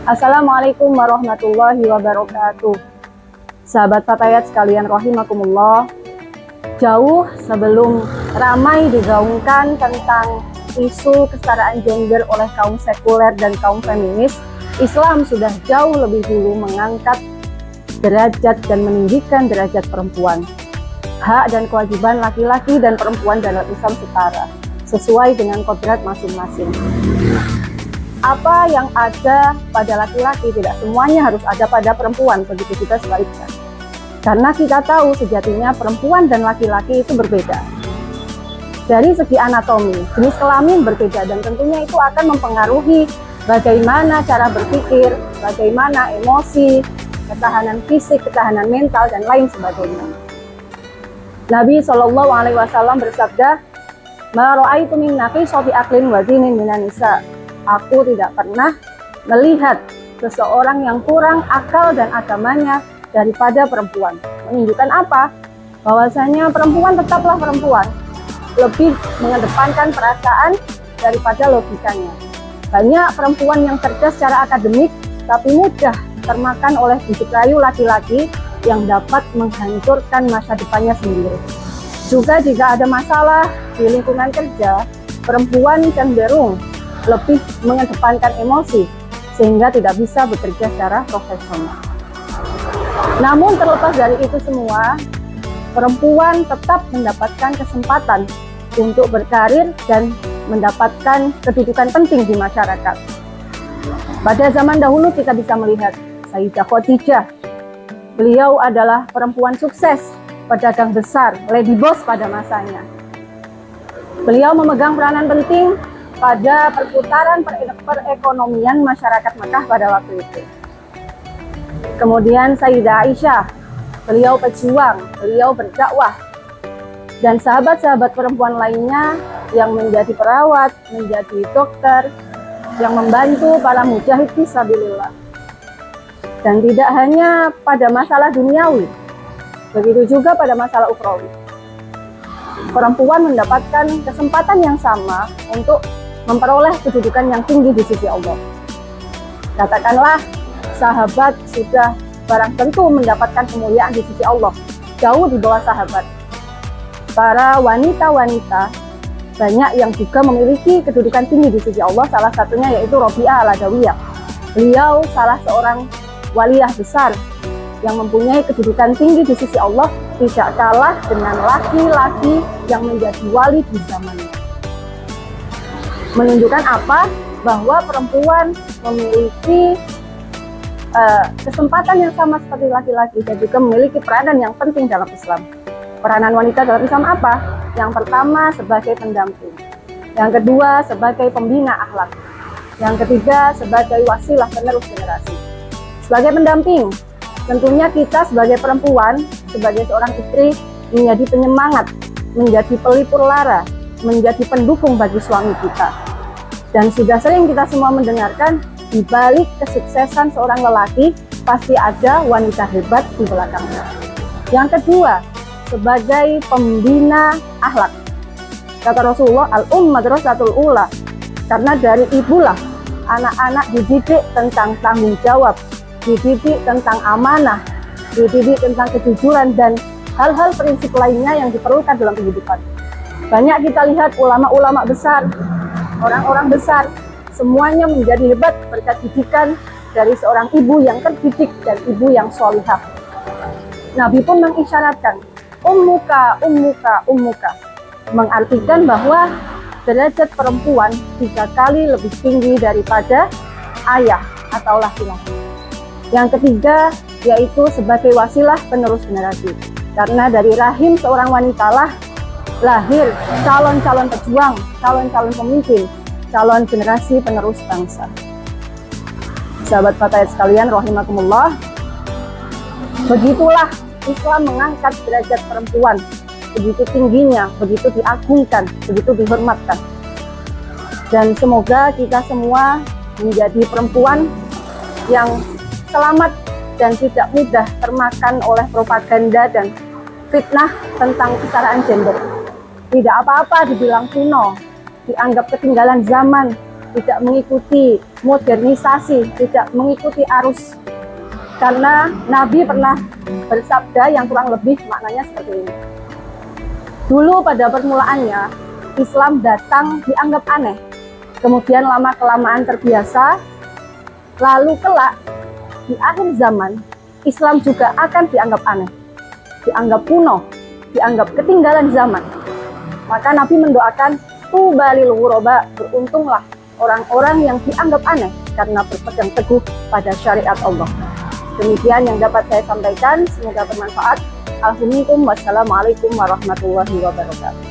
Assalamualaikum warahmatullahi wabarakatuh. Sahabat Fatayat sekalian rahimakumullah. Jauh sebelum ramai digaungkan tentang isu kesetaraan gender oleh kaum sekuler dan kaum feminis, Islam sudah jauh lebih dulu mengangkat derajat dan meninggikan derajat perempuan. Hak dan kewajiban laki-laki dan perempuan dalam Islam setara, sesuai dengan kodrat masing-masing. Apa yang ada pada laki-laki tidak semuanya harus ada pada perempuan, begitu juga sebaliknya. Karena kita tahu sejatinya perempuan dan laki-laki itu berbeda. Dari segi anatomi, jenis kelamin berbeda dan tentunya itu akan mempengaruhi bagaimana cara berpikir, bagaimana emosi, ketahanan fisik, ketahanan mental, dan lain sebagainya. Nabi SAW bersabda, "Ma ra'aitu min naqisati aqlin wa dinin minan nisa." Aku tidak pernah melihat seseorang yang kurang akal dan agamanya daripada perempuan. Menunjukkan apa? Bahwasanya perempuan tetaplah perempuan, lebih mengedepankan perasaan daripada logikanya. Banyak perempuan yang cerdas secara akademik, tapi mudah termakan oleh bujuk rayu laki-laki yang dapat menghancurkan masa depannya sendiri. Juga jika ada masalah di lingkungan kerja, perempuan cenderung lebih mengedepankan emosi sehingga tidak bisa bekerja secara profesional. Namun terlepas dari itu semua, perempuan tetap mendapatkan kesempatan untuk berkarir dan mendapatkan kedudukan penting di masyarakat. Pada zaman dahulu kita bisa melihat Sayyidah Khadijah. Beliau adalah perempuan sukses, pedagang besar, lady boss pada masanya. Beliau memegang peranan penting pada perputaran perekonomian masyarakat Mekah pada waktu itu. Kemudian Sayyidah Aisyah, beliau pejuang, beliau berdakwah. Dan sahabat-sahabat perempuan lainnya yang menjadi perawat, menjadi dokter, yang membantu para mujahid fisabilillah. Dan tidak hanya pada masalah duniawi, begitu juga pada masalah ukhrawi. Perempuan mendapatkan kesempatan yang sama untuk memperoleh kedudukan yang tinggi di sisi Allah. Katakanlah sahabat sudah barang tentu mendapatkan kemuliaan di sisi Allah, jauh di bawah sahabat. Para wanita-wanita banyak yang juga memiliki kedudukan tinggi di sisi Allah, salah satunya yaitu Rabi'ah Al-Adawiyah. Beliau salah seorang waliyah besar yang mempunyai kedudukan tinggi di sisi Allah, tidak kalah dengan laki-laki yang menjadi wali di zamannya. Menunjukkan apa? Bahwa perempuan memiliki kesempatan yang sama seperti laki-laki dan juga memiliki peranan yang penting dalam Islam. Peranan wanita dalam Islam apa? Yang pertama sebagai pendamping, yang kedua sebagai pembina akhlak, yang ketiga sebagai wasilah penerus generasi. Sebagai pendamping, tentunya kita sebagai perempuan, sebagai seorang istri menjadi penyemangat, menjadi pelipur lara, menjadi pendukung bagi suami kita. Dan sudah sering kita semua mendengarkan, di balik kesuksesan seorang lelaki pasti ada wanita hebat di belakangnya. Yang kedua, sebagai pembina akhlak. Kata Rasulullah, al-umm madrasatul ula. Karena dari ibulah anak-anak dididik tentang tanggung jawab, dididik tentang amanah, dididik tentang kejujuran dan hal-hal prinsip lainnya yang diperlukan dalam kehidupan. Banyak kita lihat ulama-ulama besar, orang-orang besar, semuanya menjadi hebat berkat didikan dari seorang ibu yang terdidik dan ibu yang sholihah. Nabi pun mengisyaratkan, ummuka, ummuka, ummuka, mengartikan bahwa derajat perempuan 3 kali lebih tinggi daripada ayah atau laki-laki. Yang ketiga, yaitu sebagai wasilah penerus generasi. Karena dari rahim seorang wanitalah lahir calon-calon pejuang, calon-calon pemimpin, calon generasi penerus bangsa. Sahabat Fatayat sekalian rahimakumullah, begitulah Islam mengangkat derajat perempuan begitu tingginya, begitu diagungkan, begitu dihormatkan. Dan semoga kita semua menjadi perempuan yang selamat dan tidak mudah termakan oleh propaganda dan fitnah tentang kesetaraan gender. Tidak apa-apa dibilang kuno, dianggap ketinggalan zaman, tidak mengikuti modernisasi, tidak mengikuti arus. Karena Nabi pernah bersabda yang kurang lebih maknanya seperti ini. Dulu pada permulaannya, Islam datang dianggap aneh. Kemudian lama-kelamaan terbiasa, lalu kelak di akhir zaman, Islam juga akan dianggap aneh, dianggap kuno, dianggap ketinggalan zaman. Maka Nabi mendoakan, tubalil ghuraba, beruntunglah orang-orang yang dianggap aneh karena berpegang teguh pada syariat Allah. Demikian yang dapat saya sampaikan, semoga bermanfaat. Alhamdulillah, wassalamualaikum warahmatullahi wabarakatuh.